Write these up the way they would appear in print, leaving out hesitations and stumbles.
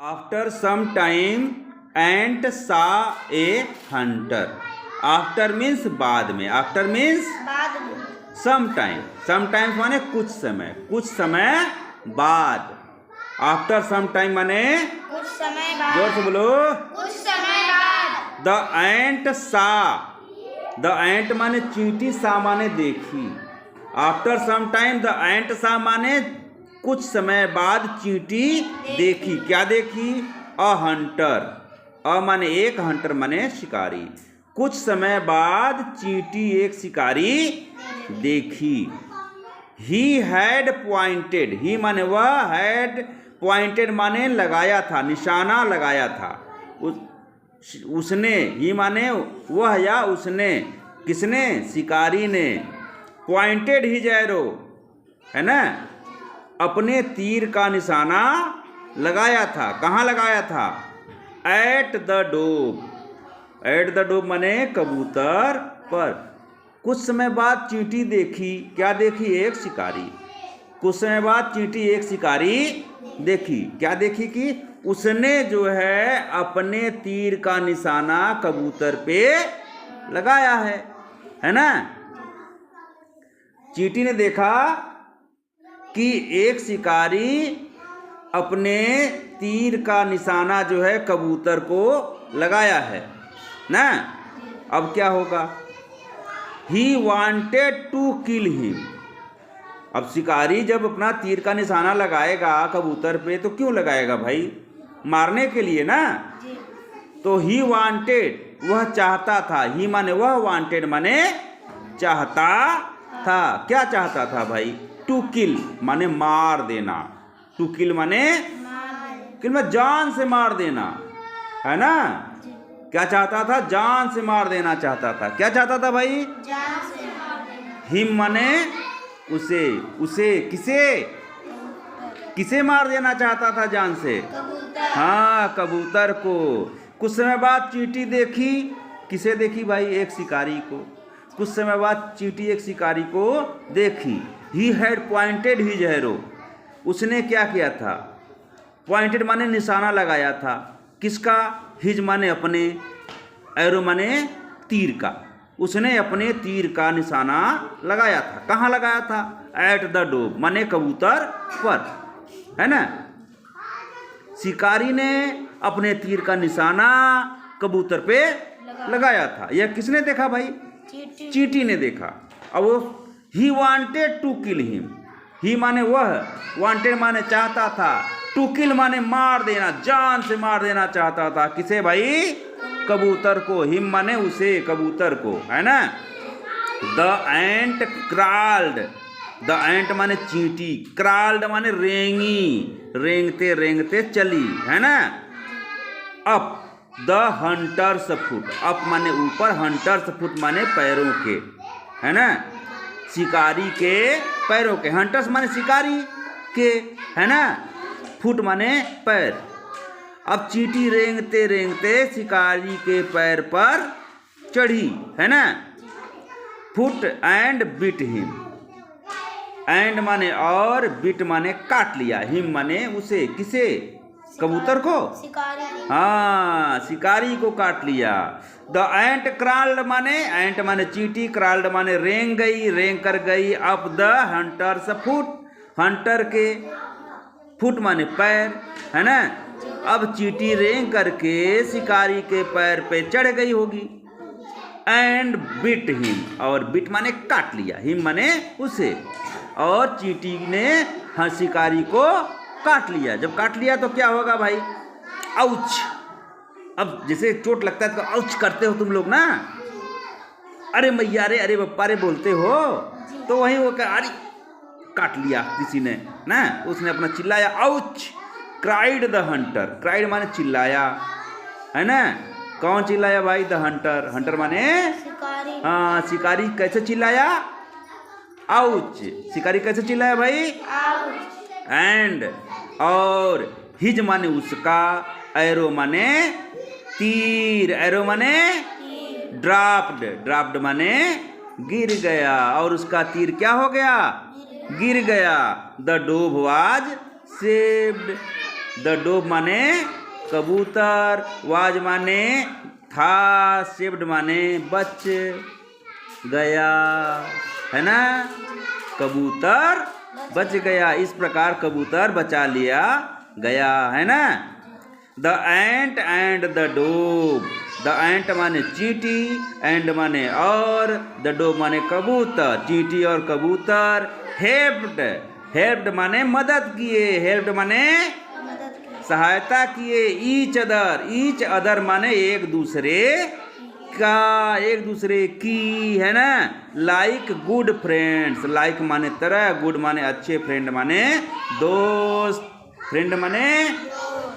After some time, ant saw a hunter. After means बाद में. After means बाद में. sometime. Sometimes माने कुछ समय. कुछ समय बाद. After some time माने कुछ समय बाद. जोर से बोलो. कुछ समय बाद. The ant saw. The ant माने चींटी सा माने देखी. After some time the ant saw माने कुछ समय बाद चींटी देखी. क्या देखी? अ हंटर. अ माने एक, हंटर माने शिकारी. कुछ समय बाद चींटी एक शिकारी देखी. He had pointed. ही माने वह, हैड पॉइंटेड माने लगाया था, निशाना लगाया था. उसने, ही माने वह या उसने. किसने? शिकारी ने. पॉइंटेड हिज एरो, है ना, अपने तीर का निशाना लगाया था. कहाँ लगाया था? At the Dob. At the डोब माने कबूतर पर. कुछ समय बाद चींटी देखी. क्या देखी? एक शिकारी. कुछ समय बाद चींटी एक शिकारी देखी. क्या देखी? कि उसने जो है अपने तीर का निशाना कबूतर पे लगाया है ना. चींटी ने देखा कि एक शिकारी अपने तीर का निशाना जो है कबूतर को लगाया है ना. अब क्या होगा? He wanted to kill him. अब शिकारी जब अपना तीर का निशाना लगाएगा कबूतर पे तो क्यों लगाएगा भाई? मारने के लिए ना. तो ही वांटेड, वह चाहता था. ही माने वह, वांटेड माने चाहता था. क्या चाहता था भाई? टू किल माने मार देना. टू किल माने किल में जान से मार देना, है ना. क्या चाहता था? जान से मार देना चाहता था. क्या चाहता था भाई? जान से मार देना. हिम माने उसे. उसे किसे? किसे मार देना चाहता था जान से? कबूतर. हाँ, कबूतर को. कुछ समय बाद चींटी देखी. किसे देखी भाई? एक शिकारी को. कुछ समय बाद चींटी एक शिकारी को देखी. He had pointed his arrow. उसने क्या किया था? पॉइंटेड माने निशाना लगाया था. किसका? हिज माने अपने, एरो माने तीर का. उसने अपने तीर का निशाना लगाया था. कहाँ लगाया था? एट द डोब माने कबूतर पर, है ना. शिकारी ने अपने तीर का निशाना कबूतर पे लगाया था. यह किसने देखा भाई? चींटी ने देखा. अब वो he wanted to kill him. He माने वह, वांटेड माने चाहता था, टू किल माने मार देना, जान से मार देना चाहता था. किसे भाई? कबूतर को. हिम माने उसे, कबूतर को, है ना. The ant क्राल्ड. द एंट माने चींटी, क्राल्ड माने रेंगी, रेंगते रेंगते चली, है ना. Up the hunters foot. Up माने ऊपर, हंटर्स फुट माने पैरों के, है ना. शिकारी के पैरों के. हंटर्स माने शिकारी के, है ना. फुट माने पैर. अब चींटी रेंगते रेंगते शिकारी के पैर पर चढ़ी, है ना. Foot and bit him. And माने और, बिट माने काट लिया, हिम माने उसे. किसे? कबूतर को. शिकारी. हाँ, शिकारी को काट लिया. द एंट क्राल्ड माने, एंट माने चींटी, क्राल्ड माने रेंग गई, रेंग कर गई. Up the hunters foot. Hunter के फुट माने पैर, है ना. अब चींटी रेंग करके शिकारी के पैर पे चढ़ गई होगी. And bit him. और बिट माने काट लिया, हिम माने उसे. और चींटी ने हाँ शिकारी को काट लिया. जब काट लिया तो क्या होगा भाई? आउच. अब जैसे चोट लगता है तो आउच करते हो तुम लोग ना. अरे मैया रे, अरे बप्पा रे बोलते हो. तो वही वो क्या, अरे काट लिया किसी ने ना. उसने अपना चिल्लाया, ouch. Cried the Hunter. Cried माने चिल्लाया, है ना. कौन चिल्लाया भाई? The Hunter. हंटर माने शिकारी. हाँ, शिकारी. कैसे चिल्लाया? आउच. शिकारी कैसे चिल्लाया भाई? आउच. एंड और, हिज माने उसका, एरो माने तीर, एरो माने ड्राफ्ट. ड्राफ्ट माने गिर गया. और उसका तीर क्या हो गया? गिर गया. The dove was saved. The dove माने कबूतर, वाज माने था, सेव्ड माने बच गया, है ना। कबूतर बच गया, इस प्रकार कबूतर बचा लिया गया, है ना। The ant and the dove, the ant माने चींटी, एंड माने और, द डोव माने कबूतर, चींटी और कबूतर हेल्प्ड, हेल्प्ड माने मदद किए, हेल्प्ड माने मदद की। सहायता किए, ईच अदर माने एक दूसरे का, एक दूसरे की, है ना। लाइक गुड फ्रेंड्स, लाइक माने तरह, गुड माने अच्छे, फ्रेंड माने दोस्त, फ्रेंड माने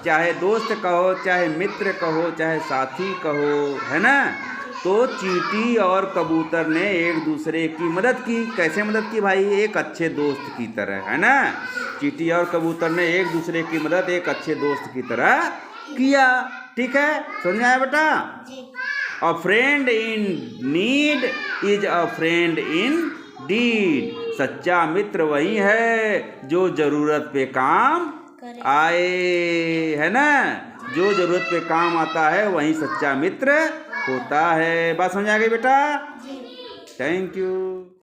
चाहे दोस्त कहो, चाहे मित्र कहो, चाहे साथी कहो, है ना। तो चींटी और कबूतर ने एक दूसरे की मदद की, कैसे मदद की भाई, एक अच्छे दोस्त की तरह, है ना। चींटी और कबूतर ने एक दूसरे की मदद एक अच्छे दोस्त की तरह किया, ठीक है, समझ में आया बेटा। जी। A friend in need is a friend indeed, सच्चा मित्र वही है जो जरूरत पे काम करे। आए, है ना। जो जरूरत पे काम आता है वही सच्चा मित्र होता है। बात समझ आ गई बेटा। जी। Thank you.